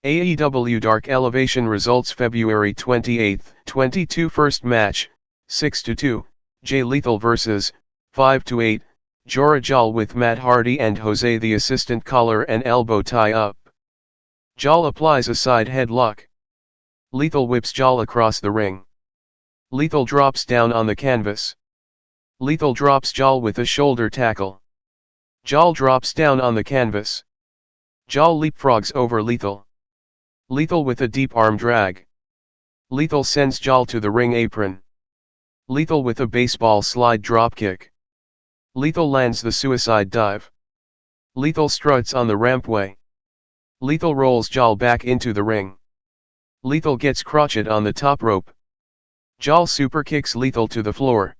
AEW Dark Elevation results February 28, 22 First match, 6-2, Jay Lethal vs. 5-8, Jora Johl with Matt Hardy and Jose the assistant collar and elbow tie up. Johl applies a side headlock. Lethal whips Johl across the ring. Lethal drops down on the canvas. Lethal drops Johl with a shoulder tackle. Johl drops down on the canvas. Johl leapfrogs over Lethal. Lethal with a deep arm drag. Lethal sends Johl to the ring apron. Lethal with a baseball slide dropkick. Lethal lands the suicide dive. Lethal struts on the rampway. Lethal rolls Johl back into the ring. Lethal gets crotchet on the top rope. Johl super kicks Lethal to the floor.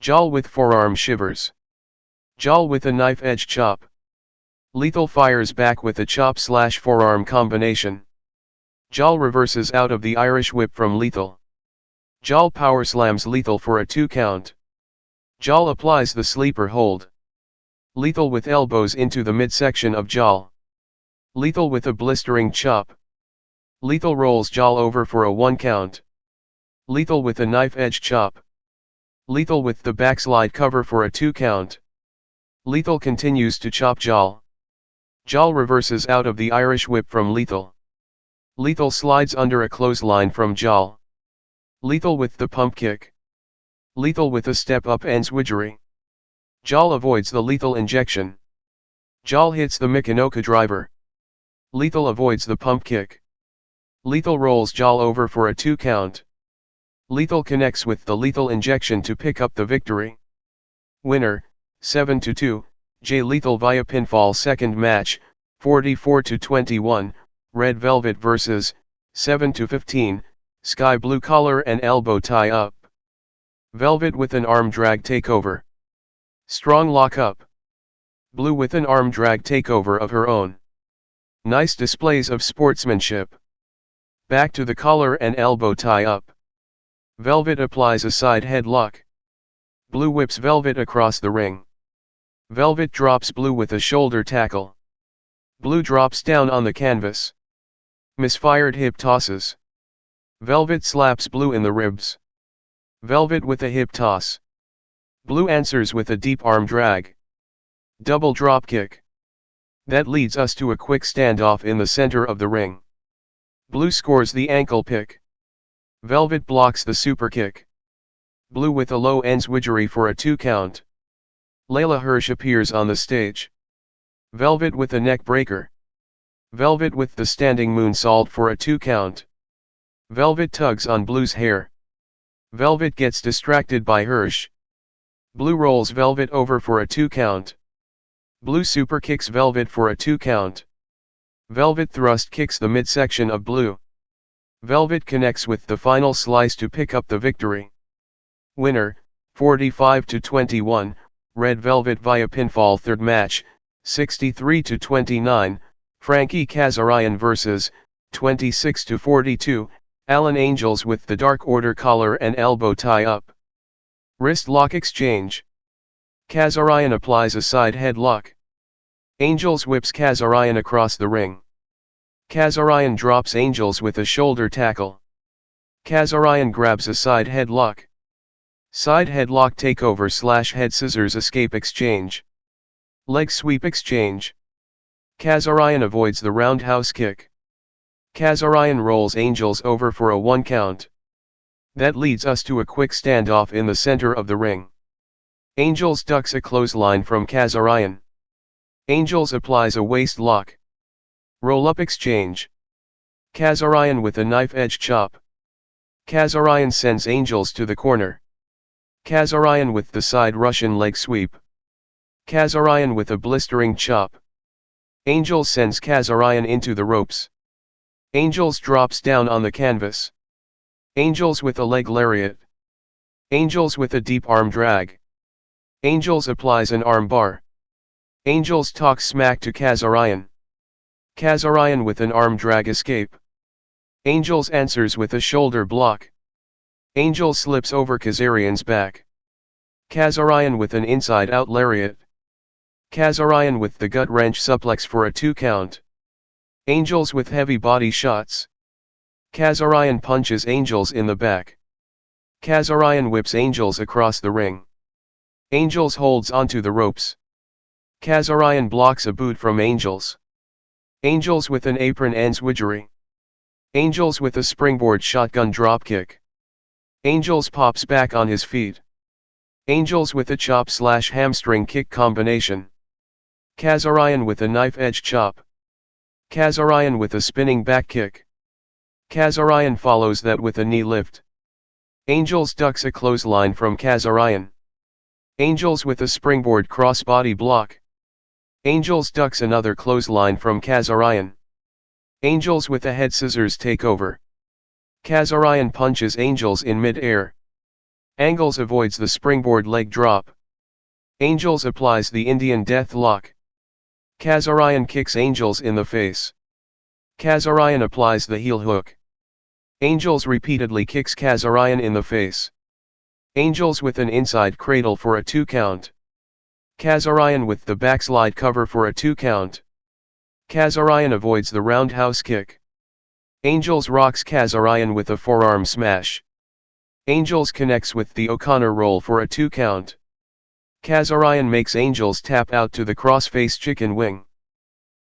Johl with forearm shivers. Johl with a knife edge chop. Lethal fires back with a chop/forearm combination. Johl reverses out of the Irish whip from Lethal. Johl power slams Lethal for a 2 count. Johl applies the sleeper hold. Lethal with elbows into the midsection of Johl. Lethal with a blistering chop. Lethal rolls Johl over for a 1 count. Lethal with a knife edge chop. Lethal with the backslide cover for a 2 count. Lethal continues to chop Johl. Johl reverses out of the Irish whip from Lethal. Lethal slides under a clothesline from Johl. Lethal with the pump kick. Lethal with a step up enziguri. Johl avoids the lethal injection. Johl hits the Mikinoka driver. Lethal avoids the pump kick. Lethal rolls Johl over for a 2 count. Lethal connects with the lethal injection to pick up the victory. Winner, 7-2, Jay Lethal via pinfall. Second match, 44-21, Red Velvet vs. 7-15, Skye Blue collar and elbow tie up. Velvet with an arm drag takeover. Strong lock up. Blue with an arm drag takeover of her own. Nice displays of sportsmanship. Back to the collar and elbow tie up. Velvet applies a side headlock. Blue whips Velvet across the ring. Velvet drops Blue with a shoulder tackle. Blue drops down on the canvas. Misfired hip tosses. Velvet slaps Blue in the ribs. Velvet with a hip toss. Blue answers with a deep arm drag. Double drop kick. That leads us to a quick standoff in the center of the ring. Blue scores the ankle pick. Velvet blocks the super kick. Blue with a low enziguri for a 2 count. Leyla Hirsh appears on the stage. Velvet with a neck breaker. Velvet with the standing moonsault for a 2 count. Velvet tugs on Blue's hair. Velvet gets distracted by Hirsh. Blue rolls Velvet over for a 2 count. Blue super kicks Velvet for a 2 count. Velvet thrust kicks the midsection of Blue. Velvet connects with the final slice to pick up the victory. Winner, 45-21, Red Velvet via pinfall. Third match, 63-29, Frankie Kazarian vs. 26-42, Alan Angels with the Dark Order collar and elbow tie up. Wrist lock exchange. Kazarian applies a side headlock. Angels whips Kazarian across the ring. Kazarian drops Angels with a shoulder tackle. Kazarian grabs a side headlock. Side headlock takeover/head scissors escape exchange. Leg sweep exchange. Kazarian avoids the roundhouse kick. Kazarian rolls Angels over for a 1 count. That leads us to a quick standoff in the center of the ring. Angels ducks a clothesline from Kazarian. Angels applies a waist lock. Roll-up exchange. Kazarian with a knife edge chop. Kazarian sends Angels to the corner. Kazarian with the side Russian leg sweep. Kazarian with a blistering chop. Angels sends Kazarian into the ropes. Angels drops down on the canvas. Angels with a leg lariat. Angels with a deep arm drag. Angels applies an arm bar. Angels talks smack to Kazarian. Kazarian with an arm drag escape. Angels answers with a shoulder block. Angel slips over Kazarian's back. Kazarian with an inside-out lariat. Kazarian with the gut wrench suplex for a 2 count. Angels with heavy body shots. Kazarian punches Angels in the back. Kazarian whips Angels across the ring. Angels holds onto the ropes. Kazarian blocks a boot from Angels. Angels with an apron enziguri. Angels with a springboard shotgun dropkick. Angels pops back on his feet. Angels with a chop/hamstring kick combination. Kazarian with a knife-edge chop. Kazarian with a spinning back kick. Kazarian follows that with a knee lift. Angels ducks a clothesline from Kazarian. Angels with a springboard crossbody block. Angels ducks another clothesline from Kazarian. Angels with a head scissors takeover. Kazarian punches Angels in mid-air. Angels avoids the springboard leg drop. Angels applies the Indian death lock. Kazarian kicks Angels in the face. Kazarian applies the heel hook. Angels repeatedly kicks Kazarian in the face. Angels with an inside cradle for a 2 count. Kazarian with the backslide cover for a 2 count. Kazarian avoids the roundhouse kick. Angels rocks Kazarian with a forearm smash. Angels connects with the O'Connor roll for a 2 count. Kazarian makes Angels tap out to the crossface chicken wing.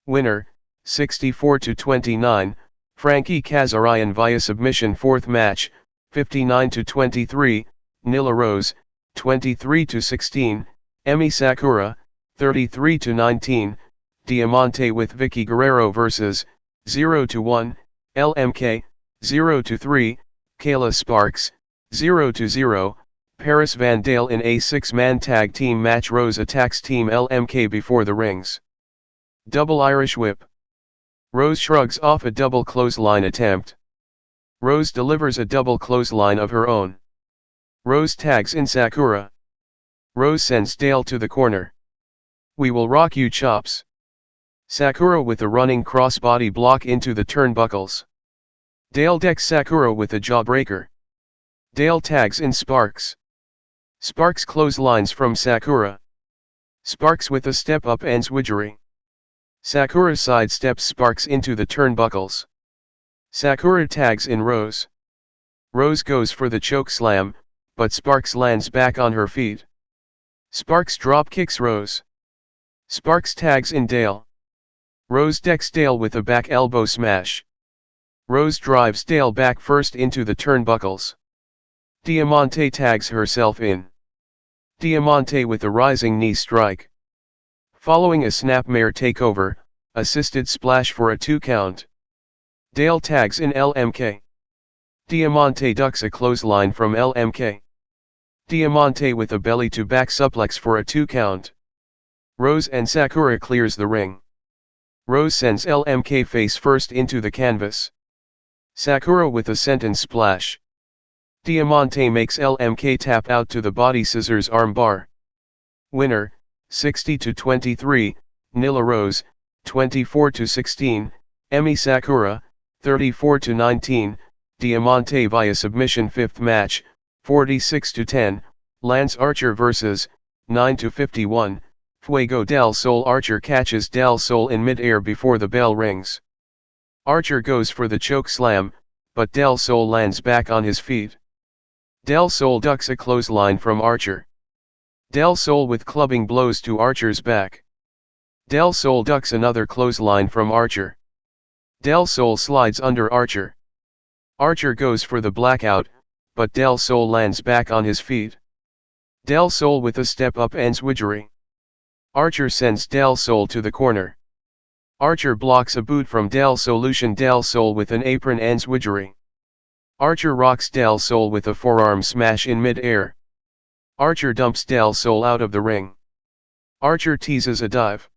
Winner, 64-29, Frankie Kazarian via submission. Fourth match, 59-23, Nyla Rose, 23-16, Emi Sakura, 33-19, Diamanté with Vicky Guerrero vs. 0-1, LMK, 0-3, Kayla Sparks, 0-0, Paris Van Dale in a 6-man tag team match. Rose attacks Team LMK before the rings. Double Irish whip. Rose shrugs off a double clothesline attempt. Rose delivers a double clothesline of her own. Rose tags in Sakura. Rose sends Dale to the corner. We will rock you chops. Sakura with a running crossbody block into the turnbuckles. Dale decks Sakura with a jawbreaker. Dale tags in Sparks. Sparks clotheslines from Sakura. Sparks with a step-up enziguri. Sakura sidesteps Sparks into the turnbuckles. Sakura tags in Rose. Rose goes for the choke slam, but Sparks lands back on her feet. Sparks drop kicks Rose. Sparks tags in Dale. Rose decks Dale with a back elbow smash. Rose drives Dale back first into the turnbuckles. Diamanté tags herself in. Diamanté with a rising knee strike. Following a snapmare takeover, assisted splash for a 2 count. Dale tags in LMK. Diamanté ducks a clothesline from LMK. Diamanté with a belly-to-back suplex for a 2 count. Rose and Sakura clears the ring. Rose sends LMK face first into the canvas. Sakura with a senton splash. Diamanté makes LMK tap out to the body scissors armbar. Winner, 60-23, Nyla Rose, 24-16, Emi Sakura, 34-19, Diamanté via submission. Fifth match, 46-10, Lance Archer vs. 9-51, Fuego Del Sol. Archer catches Del Sol in mid-air before the bell rings. Archer goes for the choke slam, but Del Sol lands back on his feet. Del Sol ducks a clothesline from Archer. Del Sol with clubbing blows to Archer's back. Del Sol ducks another clothesline from Archer. Del Sol slides under Archer. Archer goes for the blackout, but Del Sol lands back on his feet. Del Sol with a step-up enziguri. Archer sends Del Sol to the corner. Archer blocks a boot from Del Solution. Del Sol with an apron enziguri. Archer rocks Del Sol with a forearm smash in mid-air. Archer dumps Del Sol out of the ring. Archer teases a dive.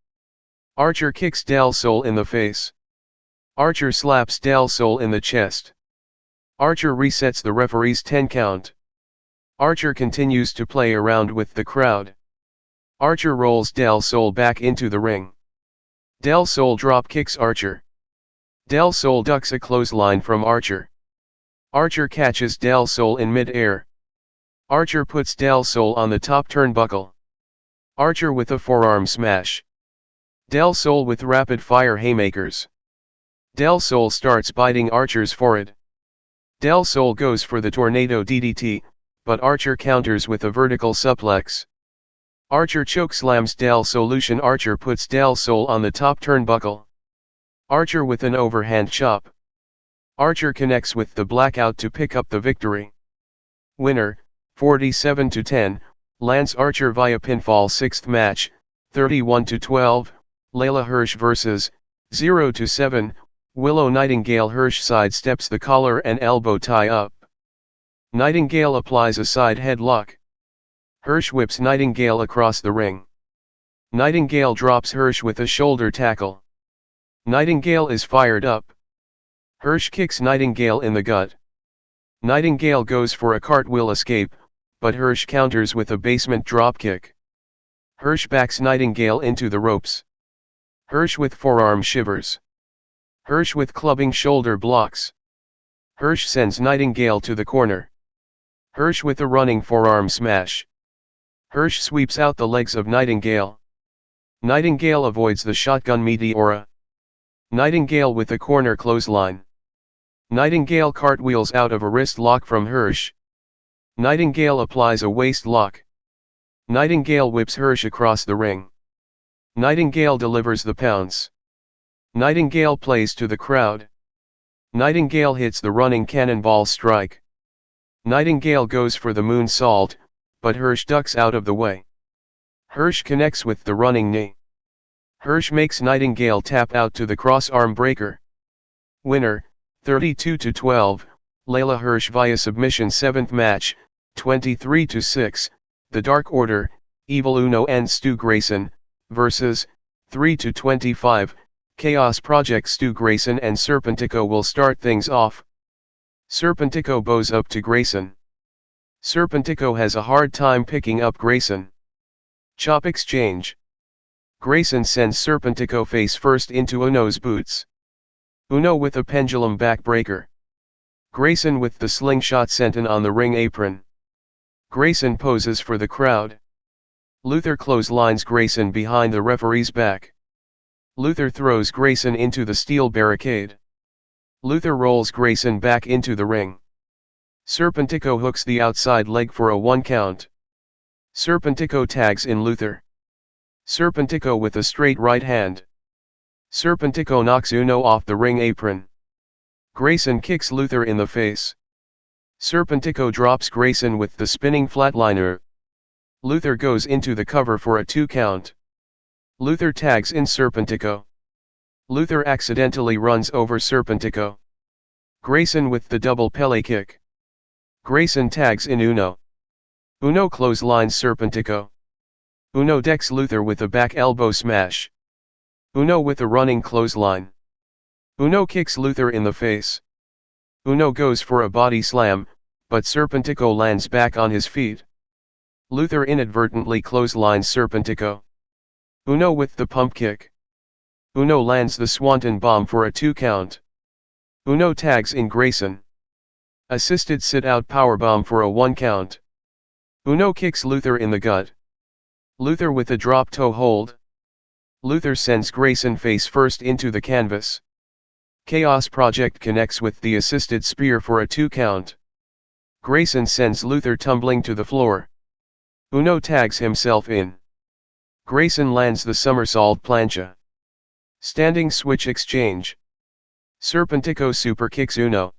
Archer kicks Del Sol in the face. Archer slaps Del Sol in the chest. Archer resets the referee's 10 count. Archer continues to play around with the crowd. Archer rolls Del Sol back into the ring. Del Sol drop kicks Archer. Del Sol ducks a clothesline from Archer. Archer catches Del Sol in mid-air. Archer puts Del Sol on the top turnbuckle. Archer with a forearm smash. Del Sol with rapid-fire haymakers. Del Sol starts biting Archer's forehead. Del Sol goes for the tornado DDT, but Archer counters with a vertical suplex. Archer chokeslams Del Solution. Archer puts Del Sol on the top turnbuckle. Archer with an overhand chop. Archer connects with the blackout to pick up the victory. Winner, 47-10, Lance Archer via pinfall. 6th match, 31-12, Leyla Hirsh vs. 0-7, Willow Nightingale. Hirsh sidesteps the collar and elbow tie up. Nightingale applies a side headlock. Hirsh whips Nightingale across the ring. Nightingale drops Hirsh with a shoulder tackle. Nightingale is fired up. Hirsh kicks Nightingale in the gut. Nightingale goes for a cartwheel escape, but Hirsh counters with a basement dropkick. Hirsh backs Nightingale into the ropes. Hirsh with forearm shivers. Hirsh with clubbing shoulder blocks. Hirsh sends Nightingale to the corner. Hirsh with a running forearm smash. Hirsh sweeps out the legs of Nightingale. Nightingale avoids the shotgun meteora. Nightingale with a corner clothesline. Nightingale cartwheels out of a wrist lock from Hirsh. Nightingale applies a waist lock. Nightingale whips Hirsh across the ring. Nightingale delivers the pounce. Nightingale plays to the crowd. Nightingale hits the running cannonball strike. Nightingale goes for the moonsault, but Hirsh ducks out of the way. Hirsh connects with the running knee. Hirsh makes Nightingale tap out to the cross-arm breaker. Winner, 32-12, Leyla Hirsh via submission. 7th match, 23-6, The Dark Order, Evil Uno and Stu Grayson, vs. 3-25, Chaos Project. Stu Grayson and Serpentico will start things off. Serpentico bows up to Grayson. Serpentico has a hard time picking up Grayson. Chop exchange. Grayson sends Serpentico face first into Uno's boots. Uno with a pendulum backbreaker. Grayson with the slingshot senton on the ring apron. Grayson poses for the crowd. Luther clotheslines Grayson behind the referee's back. Luther throws Grayson into the steel barricade. Luther rolls Grayson back into the ring. Serpentico hooks the outside leg for a 1 count. Serpentico tags in Luther. Serpentico with a straight right hand. Serpentico knocks Uno off the ring apron. Grayson kicks Luther in the face. Serpentico drops Grayson with the spinning flatliner. Luther goes into the cover for a 2 count. Luther tags in Serpentico. Luther accidentally runs over Serpentico. Grayson with the double Pele kick. Grayson tags in Uno. Uno clotheslines Serpentico. Uno decks Luther with a back elbow smash. Uno with a running clothesline. Uno kicks Luther in the face. Uno goes for a body slam, but Serpentico lands back on his feet. Luther inadvertently clotheslines Serpentico. Uno with the pump kick. Uno lands the Swanton bomb for a 2 count. Uno tags in Grayson. Assisted sit-out powerbomb for a 1 count. Uno kicks Luther in the gut. Luther with a drop toe hold. Luther sends Grayson face first into the canvas. Chaos Project connects with the assisted spear for a 2 count. Grayson sends Luther tumbling to the floor. Uno tags himself in. Grayson lands the somersault plancha. Standing switch exchange. Serpentico super kicks Uno.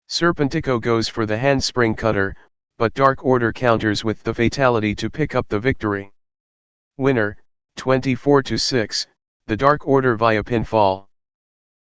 Serpentico goes for the handspring cutter, but Dark Order counters with the fatality to pick up the victory. Winner, 24-6, The Dark Order via pinfall.